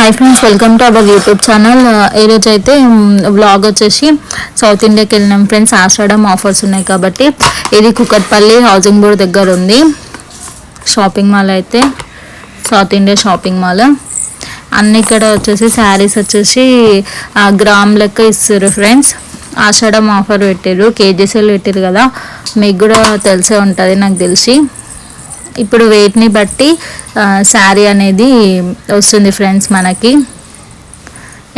Hi friends, welcome to our YouTube channel. ఈరోజు అయితే vlog వచ్చేసి సౌత్ ఇండియాకి వెళ్ళినాం ఫ్రెండ్స్. ఆషాఢం ఆఫర్స్ ఉన్నాయి కాబట్టి ఇది కుకట్పల్లి హౌసింగ్ బోర్డ్ దగ్గర ఉంది షాపింగ్ మాల్. అయితే సౌత్ ఇండియా షాపింగ్ మాల్ అన్ని ఇక్కడ వచ్చేసి శారీస్ వచ్చేసి గ్రామ్ లెక్క ఇస్తారు ఫ్రెండ్స్. ఆషాఢం ఆఫర్ పెట్టారు, కేజీసీలు పెట్టారు కదా, మీకు కూడా తెలిసే ఉంటుంది నాకు తెలిసి. ఇప్పుడు వెయిట్ని బట్టి శారీ అనేది వస్తుంది ఫ్రెండ్స్. మనకి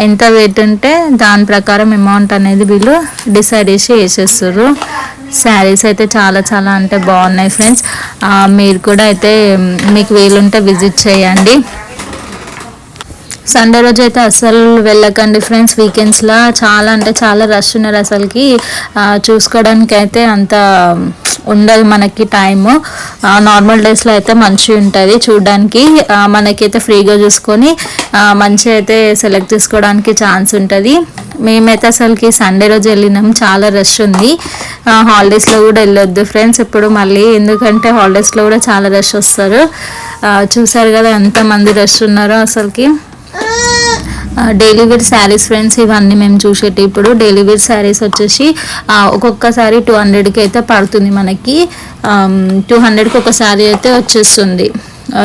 ఎంత వెయిట్ ఉంటే దాని ప్రకారం అమౌంట్ అనేది వీళ్ళు డిసైడ్ చేసి వేసేస్తారు. శారీస్ అయితే చాలా చాలా అంటే బాగున్నాయి ఫ్రెండ్స్. మీరు కూడా అయితే మీకు వీలుంటే విజిట్ చేయండి. సండే రోజు అయితే అస్సలు వెళ్ళకండి ఫ్రెండ్స్. వీకెండ్స్లో చాలా అంటే చాలా రష్ ఉన్నారు. అసలుకి చూసుకోవడానికి అయితే అంత ఉండదు మనకి టైము. నార్మల్ డేస్లో అయితే మంచిగా ఉంటుంది చూడడానికి. మనకైతే ఫ్రీగా చూసుకొని మంచిగా అయితే సెలెక్ట్ చేసుకోవడానికి ఛాన్స్ ఉంటుంది. మేమైతే అసలుకి సండే రోజు వెళ్ళినాం, చాలా రష్ ఉంది. హాలిడేస్లో కూడా వెళ్ళొద్దు ఫ్రెండ్స్ ఇప్పుడు మళ్ళీ, ఎందుకంటే హాలిడేస్లో కూడా చాలా రష్ వస్తారు. చూసారు కదా ఎంతమంది రష్ ఉన్నారో అసలుకి. డైలీ వేర్ శారీస్ ఫ్రెండ్స్ ఇవన్నీ మేము చూసేటి. ఇప్పుడు డైలీ వేర్ శారీస్ వచ్చేసి ఒక్కొక్కసారి 200కి అయితే పడుతుంది మనకి. 200కి ఒక శారీ అయితే వచ్చేస్తుంది.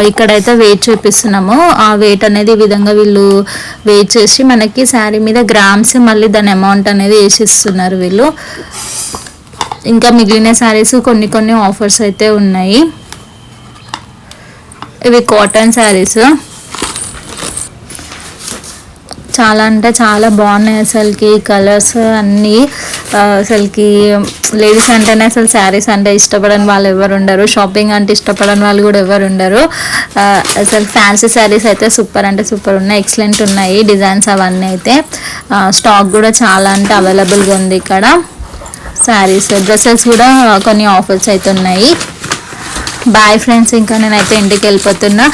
ఇక్కడైతే వెయిట్ చూపిస్తున్నాము. ఆ వెయిట్ అనేది ఈ విధంగా వీళ్ళు వెయిట్ చేసి మనకి శారీ మీద గ్రామ్స్ మళ్ళీ దాని అమౌంట్ అనేది వేసిస్తున్నారు వీళ్ళు. ఇంకా మిగిలిన శారీస్ కొన్ని కొన్ని ఆఫర్స్ అయితే ఉన్నాయి. ఇవి కాటన్ శారీస్ చాలా అంటే చాలా బాగున్నాయి అసలుకి. కలర్స్ అన్నీ అసలుకి లేడీస్ అంటేనే అసలు శారీస్ అంటే ఇష్టపడని వాళ్ళు ఎవరు ఉండరు, షాపింగ్ అంటే ఇష్టపడని వాళ్ళు కూడా ఎవరు ఉండరు. అసలు ఫ్యాన్సీ శారీస్ అయితే సూపర్ అంటే సూపర్ ఉన్నాయి, ఎక్సలెంట్ ఉన్నాయి డిజైన్స్ అవన్నీ. అయితే స్టాక్ కూడా చాలా అంటే అవైలబుల్గా ఉంది ఇక్కడ. శారీస్ డ్రెస్సెస్ కూడా కొన్ని ఆఫర్స్ అయితే ఉన్నాయి. బాయ్ ఫ్రెండ్స్, ఇంకా నేనైతే ఇంటికి వెళ్ళిపోతున్నా.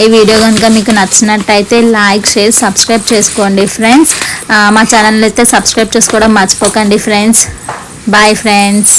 ఈ వీడియో కనుక మీకు నచ్చినట్టయితే లైక్, షేర్, సబ్స్క్రైబ్ చేసుకోండి ఫ్రెండ్స్. మా ఛానల్ అయితే సబ్స్క్రైబ్ చేసుకోవడం మర్చిపోకండి ఫ్రెండ్స్. Bye friends.